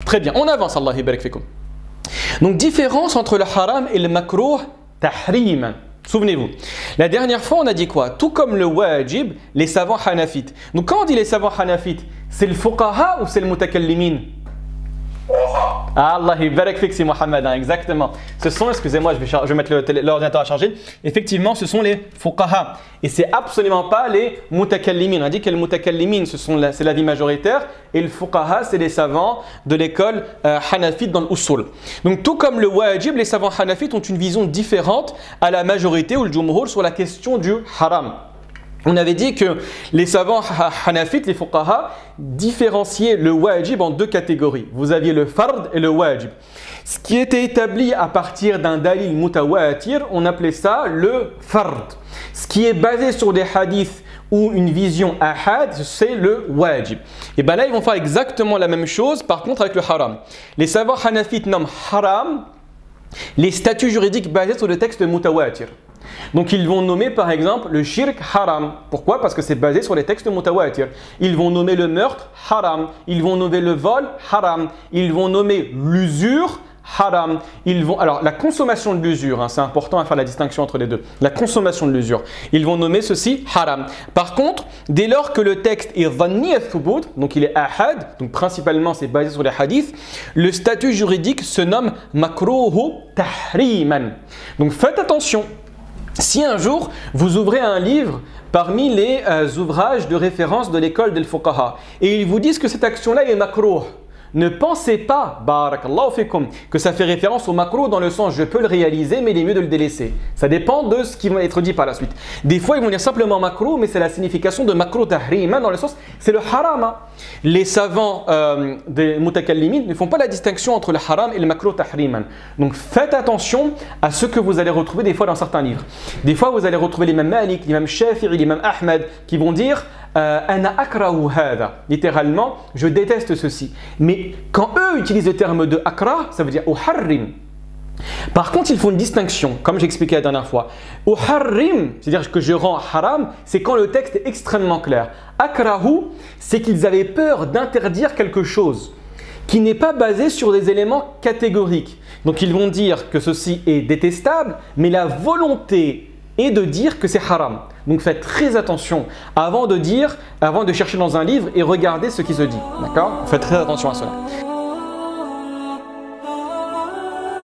Très bien, on avance, Allah yabarak fikum. Donc, différence entre le haram et le makruh tahriman. Souvenez-vous, la dernière fois, on a dit quoi? Tout comme le wajib, les savants hanafites. Donc, quand on dit les savants hanafites, c'est le fuqaha ou c'est le mutakallimin? Allah yabarak fik, c'est Mohammed, hein, exactement. Ce sont, excusez-moi, je vais mettre l'ordinateur à charger. Effectivement, ce sont les fuqaha. Et c'est absolument pas les mutakallimin. On a dit que les mutakallimin, c'est l'avis majoritaire. Et le fuqaha, c'est les savants de l'école hanafite dans l'usul. Donc, tout comme le wajib, les savants hanafites ont une vision différente à la majorité ou le jumhur sur la question du haram. On avait dit que les savants hanafites, les fuqaha, différenciaient le wajib en deux catégories. Vous aviez le fard et le wajib. Ce qui était établi à partir d'un dalil mutawatir, on appelait ça le fard. Ce qui est basé sur des hadiths ou une vision ahad, c'est le wajib. Et bien là, ils vont faire exactement la même chose, par contre avec le haram. Les savants hanafites nomment haram les statuts juridiques basés sur le texte mutawatir. Donc ils vont nommer par exemple le shirk haram. Pourquoi? Parce que c'est basé sur les textes mutawatir. Ils vont nommer le meurtre haram. Ils vont nommer le vol haram. Ils vont nommer l'usure haram. Alors la consommation de l'usure, hein, c'est important à faire la distinction entre les deux. La consommation de l'usure. Ils vont nommer ceci haram. Par contre, dès lors que le texte est dhanni al-thubut, donc il est ahad, donc principalement c'est basé sur les hadiths, le statut juridique se nomme makruhu tahriman. Donc faites attention. Si un jour, vous ouvrez un livre parmi les ouvrages de référence de l'école del fuqaha et ils vous disent que cette action-là est makruh, ne pensez pas, barakallahu fikum, que ça fait référence au makruh dans le sens je peux le réaliser mais il est mieux de le délaisser. Ça dépend de ce qui va être dit par la suite. Des fois, ils vont dire simplement makruh, mais c'est la signification de makruh tahriman dans le sens c'est le haram. Hein. Les savants des mutakallimin ne font pas la distinction entre le haram et le makruh tahriman. Donc faites attention à ce que vous allez retrouver des fois dans certains livres. Des fois, vous allez retrouver l'imam Malik, l'imam Shafi'i, l'imam Ahmed qui vont dire ana akrahu hada. Littéralement, je déteste ceci. Mais quand eux utilisent le terme de akra, ça veut dire uharrim. Par contre, ils font une distinction, comme j'expliquais la dernière fois. Uharrim, c'est-à-dire que je rends haram, c'est quand le texte est extrêmement clair. Akrahu, c'est qu'ils avaient peur d'interdire quelque chose qui n'est pas basé sur des éléments catégoriques. Donc ils vont dire que ceci est détestable, mais la volonté est de dire que c'est haram. Donc faites très attention avant de chercher dans un livre et regardez ce qui se dit. D'accord? Faites très attention à cela.